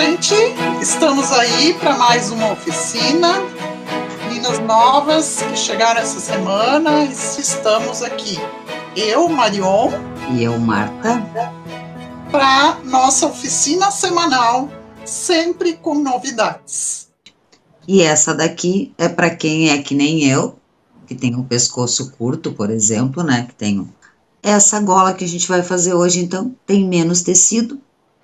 gente, estamos aí para mais uma oficina. Meninas novas que chegaram essa semana, estamos aqui. Eu, Marion. E eu, Marta. Para nossa oficina semanal, sempre com novidades. E essa daqui é para quem é que nem eu, que tem um pescoço curto, por exemplo, né? Que tem essa gola que a gente vai fazer hoje, então, tem menos tecido,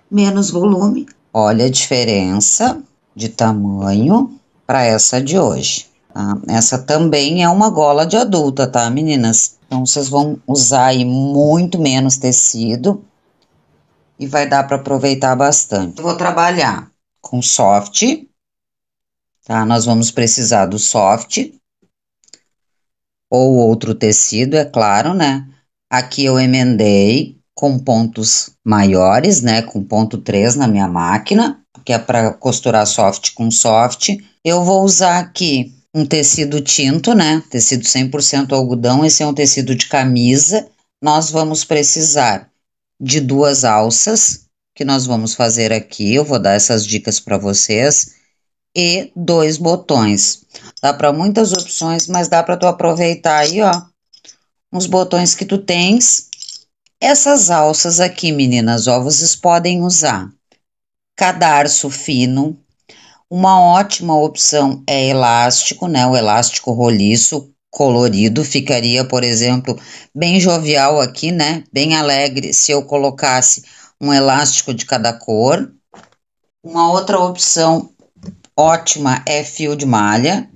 menos volume. Olha a diferença de tamanho para essa de hoje, tá? Essa também é uma gola de adulta, tá, meninas? Então, vocês vão usar aí muito menos tecido e vai dar para aproveitar bastante. Eu vou trabalhar com soft, tá? Nós vamos precisar do soft ou outro tecido, é claro, né? Aqui eu emendei com pontos maiores, né? Com ponto 3 na minha máquina, que é para costurar soft com soft. Eu vou usar aqui um tecido tinto, né? Tecido 100% algodão, esse é um tecido de camisa. Nós vamos precisar de 2 alças, que nós vamos fazer aqui, eu vou dar essas dicas para vocês, e 2 botões. Dá para muitas opções, mas dá para tu aproveitar aí, ó, uns botões que tu tens. Essas alças aqui, meninas, ó, vocês podem usar cadarço fino. Uma ótima opção é elástico, né? O elástico roliço colorido ficaria, por exemplo, bem jovial aqui, né? Bem alegre se eu colocasse um elástico de cada cor. Uma outra opção ótima é fio de malha.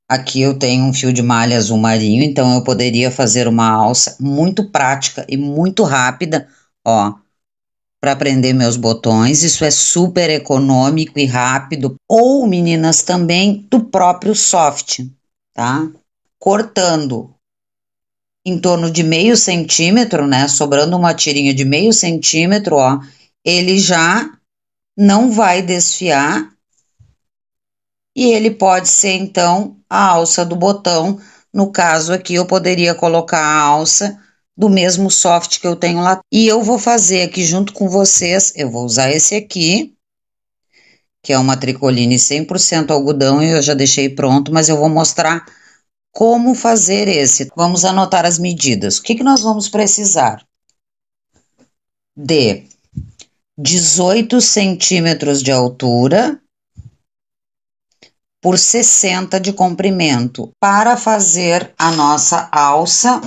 Aqui eu tenho um fio de malha azul marinho, então eu poderia fazer uma alça muito prática e muito rápida, ó, para prender meus botões. Isso é super econômico e rápido. Ou, meninas, também do próprio soft, tá? Cortando em torno de meio centímetro, né? Sobrando uma tirinha de meio centímetro, ó, ele já não vai desfiar. E ele pode ser, então, a alça do botão. No caso aqui, eu poderia colocar a alça do mesmo soft que eu tenho lá. E eu vou fazer aqui junto com vocês, eu vou usar esse aqui, que é uma tricoline 100% algodão, e eu já deixei pronto, mas eu vou mostrar como fazer esse. Vamos anotar as medidas. O que nós vamos precisar? De 18 centímetros de altura por 60 de comprimento. Para fazer a nossa alça,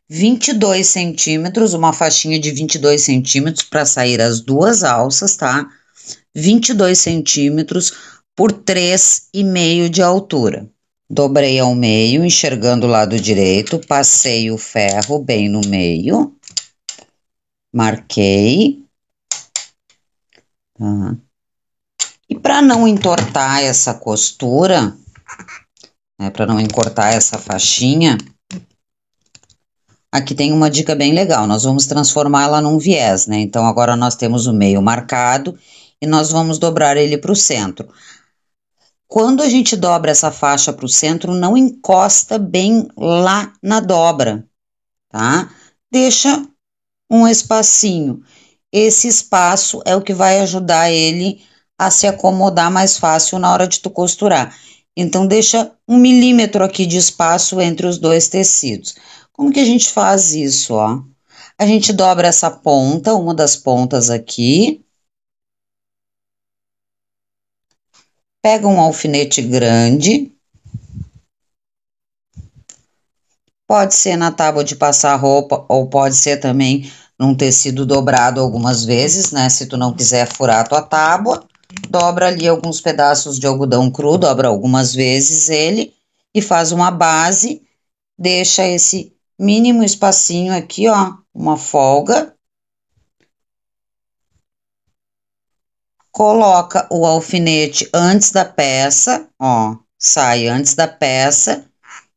22 centímetros, uma faixinha de 22 centímetros para sair as 2 alças, tá? 22 centímetros por 3,5 de altura. Dobrei ao meio, enxergando o lado direito, passei o ferro bem no meio, marquei, tá? E para não entortar essa costura, né, para não encortar essa faixinha, aqui tem uma dica bem legal, nós vamos transformá-la num viés, né? Então, agora nós temos o meio marcado e nós vamos dobrar ele para o centro. Quando a gente dobra essa faixa para o centro, não encosta bem lá na dobra, tá? Deixa um espacinho. Esse espaço é o que vai ajudar ele a se acomodar mais fácil na hora de tu costurar. Então, deixa 1 milímetro aqui de espaço entre os 2 tecidos. Como que a gente faz isso, ó? A gente dobra essa ponta, uma das pontas aqui. Pega um alfinete grande. Pode ser na tábua de passar roupa ou pode ser também num tecido dobrado algumas vezes, né? Se tu não quiser furar a tua tábua, dobra ali alguns pedaços de algodão cru, dobra algumas vezes ele e faz uma base, deixa esse mínimo espacinho aqui, ó, uma folga. Coloca o alfinete antes da peça, ó, sai antes da peça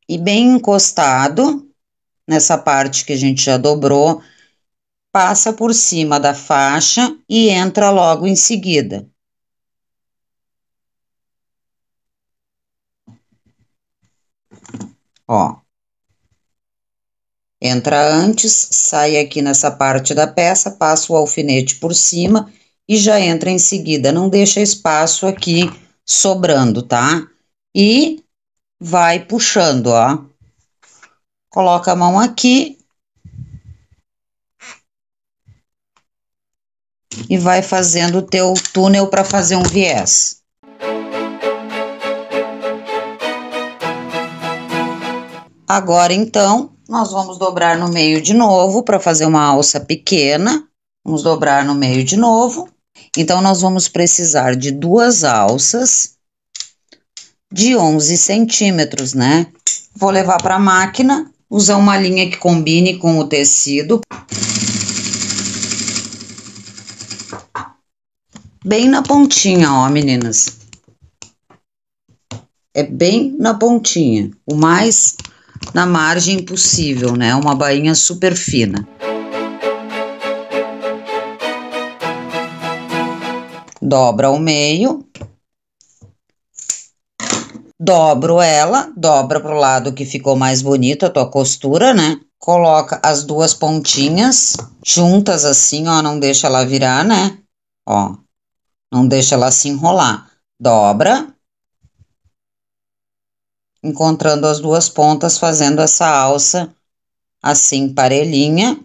e bem encostado nessa parte que a gente já dobrou, passa por cima da faixa e entra logo em seguida. Ó. Entra antes, sai aqui nessa parte da peça, passa o alfinete por cima e já entra em seguida. Não deixa espaço aqui sobrando, tá? E vai puxando, ó. Coloca a mão aqui e vai fazendo o teu túnel para fazer um viés. Agora, então, nós vamos dobrar no meio de novo para fazer uma alça pequena. Vamos dobrar no meio de novo. Então, nós vamos precisar de 2 alças de 11 centímetros, né? Vou levar para a máquina, usar uma linha que combine com o tecido. Bem na pontinha, ó, meninas. É bem na pontinha, o mais na margem possível, né? Uma bainha super fina. Dobra ao meio. Dobro ela, dobra pro lado que ficou mais bonito a tua costura, né? Coloca as 2 pontinhas juntas assim, ó, não deixa ela virar, né? Ó, não deixa ela se enrolar. Dobra. Encontrando as 2 pontas, fazendo essa alça assim, parelhinha.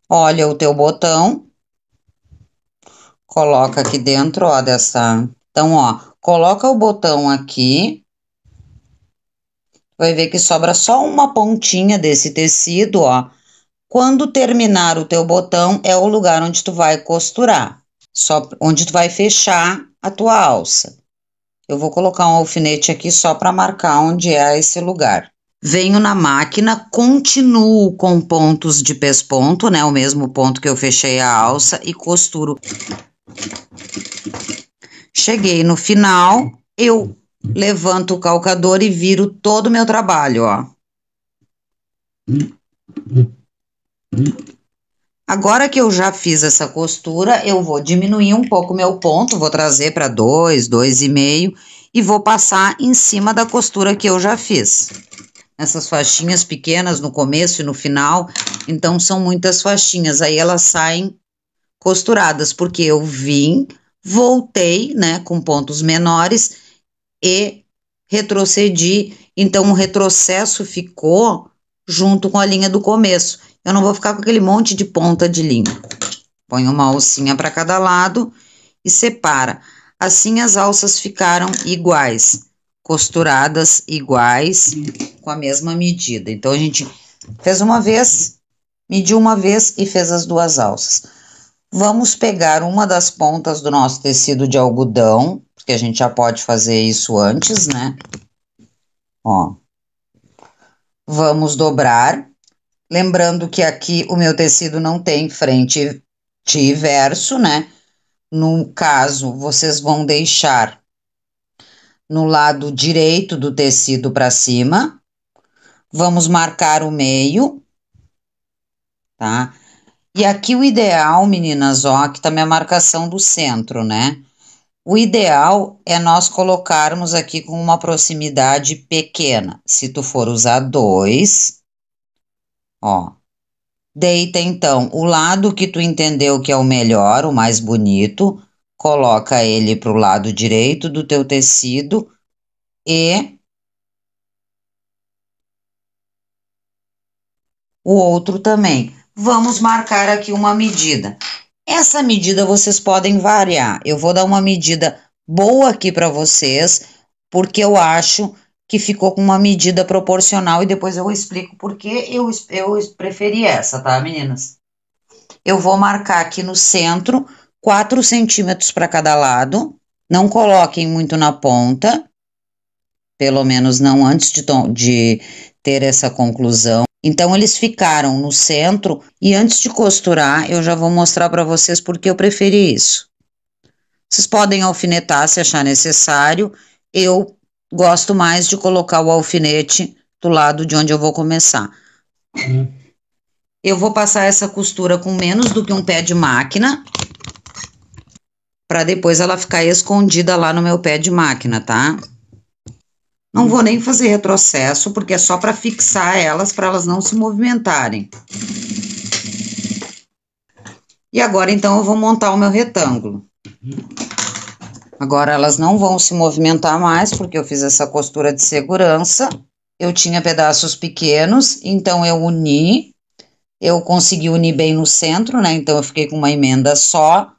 Olha o teu botão. Coloca aqui dentro, ó, dessa... Então, ó, coloca o botão aqui. Vai ver que sobra só uma pontinha desse tecido, ó. Quando terminar o teu botão, é o lugar onde tu vai costurar. Só onde tu vai fechar a tua alça. Eu vou colocar um alfinete aqui só para marcar onde é esse lugar. Venho na máquina, continuo com pontos de pesponto, né? O mesmo ponto que eu fechei a alça e costuro. Cheguei no final, eu levanto o calcador e viro todo o meu trabalho, ó. Agora que eu já fiz essa costura, eu vou diminuir um pouco meu ponto, vou trazer para 2, 2,5 e vou passar em cima da costura que eu já fiz. Essas faixinhas pequenas no começo e no final, então são muitas faixinhas, aí elas saem costuradas, porque eu vim, voltei, né, com pontos menores e retrocedi, então o retrocesso ficou junto com a linha do começo. Eu não vou ficar com aquele monte de ponta de linha. Põe uma alcinha para cada lado e separa. Assim as alças ficaram iguais, costuradas iguais, com a mesma medida. Então, a gente fez uma vez, mediu uma vez e fez as 2 alças. Vamos pegar uma das pontas do nosso tecido de algodão, porque a gente já pode fazer isso antes, né? Ó. Vamos dobrar. Lembrando que aqui o meu tecido não tem frente e verso, né? No caso, vocês vão deixar no lado direito do tecido para cima. Vamos marcar o meio, tá? E aqui o ideal, meninas, ó, aqui tá minha marcação do centro, né? O ideal é nós colocarmos aqui com uma proximidade pequena. Se tu for usar 2, ó. Deita, então, o lado que tu entendeu que é o melhor, o mais bonito, coloca ele pro lado direito do teu tecido e o outro também. Vamos marcar aqui uma medida. Essa medida vocês podem variar. Eu vou dar uma medida boa aqui para vocês, porque eu acho que ficou com uma medida proporcional e depois eu explico por que eu preferi essa, tá, meninas? Eu vou marcar aqui no centro 4 centímetros para cada lado. Não coloquem muito na ponta, pelo menos não antes de ter essa conclusão. Então, eles ficaram no centro e antes de costurar, eu já vou mostrar para vocês porque eu preferi isso. Vocês podem alfinetar se achar necessário. Eu gosto mais de colocar o alfinete do lado de onde eu vou começar. Eu vou passar essa costura com menos do que um pé de máquina, para depois ela ficar escondida lá no meu pé de máquina, tá? Não vou nem fazer retrocesso, porque é só para fixar elas, para elas não se movimentarem. E agora, então, eu vou montar o meu retângulo. Agora elas não vão se movimentar mais, porque eu fiz essa costura de segurança. Eu tinha pedaços pequenos, então eu uni. Eu consegui unir bem no centro, né? Então eu fiquei com uma emenda só.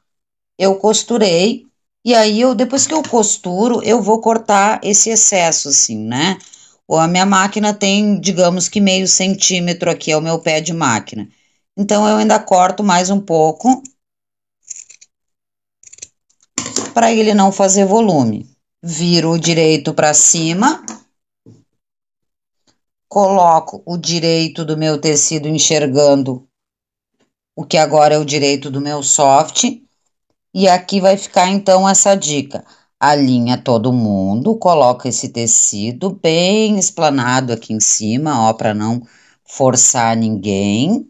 Eu costurei. E aí, depois que eu costuro, eu vou cortar esse excesso, assim, né? Ou a minha máquina tem, digamos que meio centímetro aqui, é o meu pé de máquina. Então, eu ainda corto mais um pouco para ele não fazer volume. Viro o direito para cima, coloco o direito do meu tecido enxergando o que agora é o direito do meu soft. E aqui vai ficar então essa dica. Alinha todo mundo, coloca esse tecido bem esplanado aqui em cima, ó, para não forçar ninguém.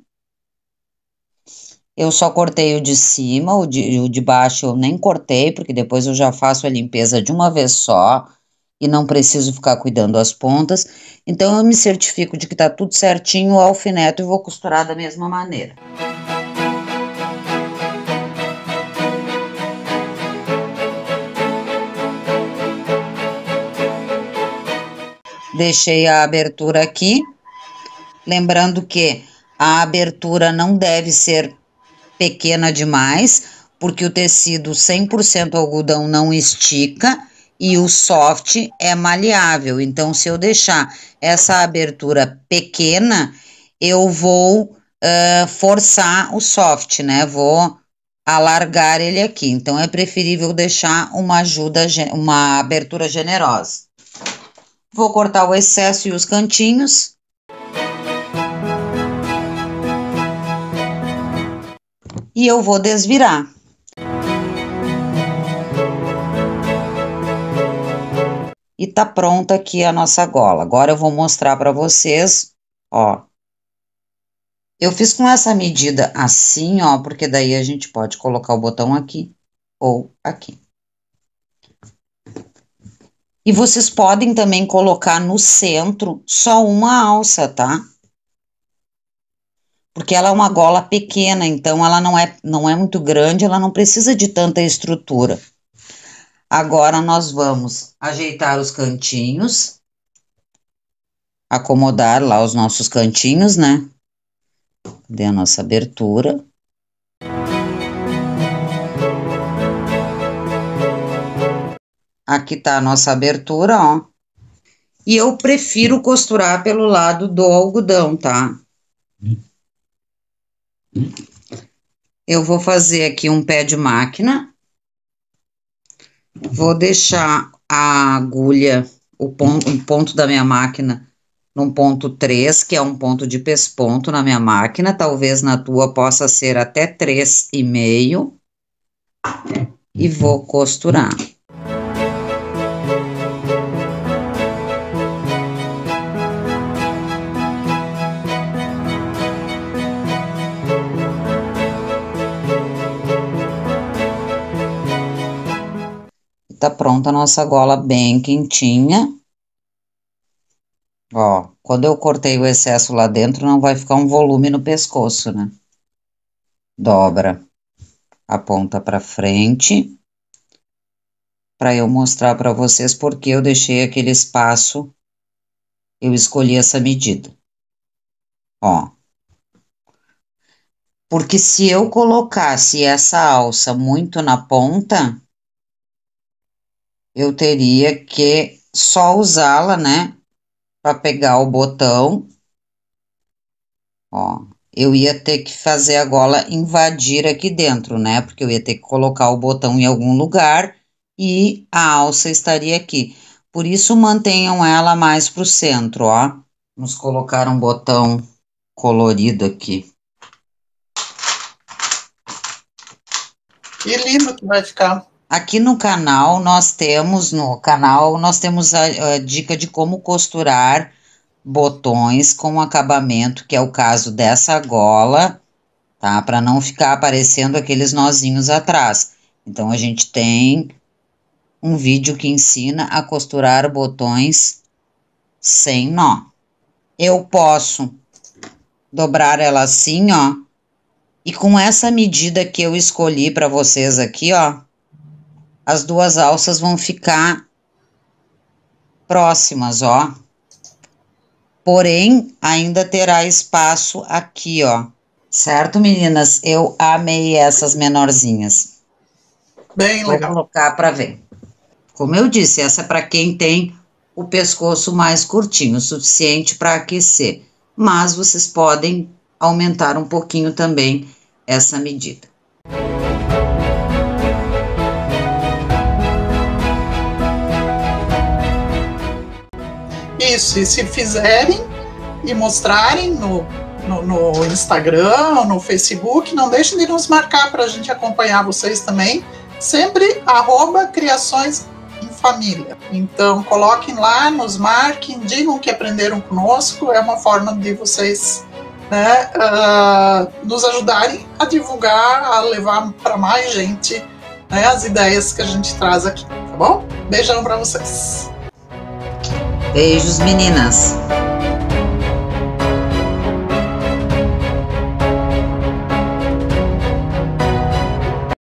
Eu só cortei o de cima, o de baixo eu nem cortei, porque depois eu já faço a limpeza de uma vez só e não preciso ficar cuidando das pontas. Então eu me certifico de que tá tudo certinho, o alfineto e vou costurar da mesma maneira. Deixei a abertura aqui, lembrando que a abertura não deve ser pequena demais, porque o tecido 100% algodão não estica e o soft é maleável. Então, se eu deixar essa abertura pequena, eu vou forçar o soft, né? Vou alargar ele aqui. Então, é preferível deixar uma abertura generosa. Vou cortar o excesso e os cantinhos. E eu vou desvirar. E tá pronta aqui a nossa gola. Agora eu vou mostrar para vocês, ó. Eu fiz com essa medida assim, ó, porque daí a gente pode colocar o botão aqui ou aqui. E vocês podem também colocar no centro só uma alça, tá? Porque ela é uma gola pequena, então ela não é muito grande, ela não precisa de tanta estrutura. Agora nós vamos ajeitar os cantinhos, acomodar lá os nossos cantinhos, né? Cadê a nossa abertura? Aqui tá a nossa abertura, ó. E eu prefiro costurar pelo lado do algodão, tá? Eu vou fazer aqui um pé de máquina. Vou deixar a agulha, o ponto da minha máquina, num ponto 3, que é um ponto de pesponto na minha máquina. Talvez na tua possa ser até 3,5. E vou costurar. Tá pronta a nossa gola bem quentinha. Ó, quando eu cortei o excesso lá dentro, não vai ficar um volume no pescoço, né? Dobra a ponta pra frente, para eu mostrar para vocês porque eu deixei aquele espaço, eu escolhi essa medida. Ó. Porque se eu colocasse essa alça muito na ponta, eu teria que só usá-la, né? Para pegar o botão. Ó, eu ia ter que fazer a gola invadir aqui dentro, né? Porque eu ia ter que colocar o botão em algum lugar e a alça estaria aqui. Por isso, mantenham ela mais pro centro, ó. Vamos colocar um botão colorido aqui. Que lindo que vai ficar. Aqui no canal nós temos a dica de como costurar botões com acabamento, que é o caso dessa gola, tá? Para não ficar aparecendo aqueles nozinhos atrás. Então a gente tem um vídeo que ensina a costurar botões sem nó. Eu posso dobrar ela assim, ó. E com essa medida que eu escolhi para vocês aqui, ó, as duas alças vão ficar próximas, ó. Porém, ainda terá espaço aqui, ó. Certo, meninas? Eu amei essas menorzinhas. Bem legal. Vou colocar para ver. Como eu disse, essa é para quem tem o pescoço mais curtinho, o suficiente para aquecer. Mas vocês podem aumentar um pouquinho também essa medida. Isso, e se fizerem e mostrarem no Instagram, no Facebook, não deixem de nos marcar para a gente acompanhar vocês também. Sempre @criações em família. Então, coloquem lá, nos marquem, digam que aprenderam conosco. É uma forma de vocês, né, nos ajudarem a divulgar, a levar para mais gente, né, as ideias que a gente traz aqui, tá bom? Beijão para vocês. Beijos, meninas.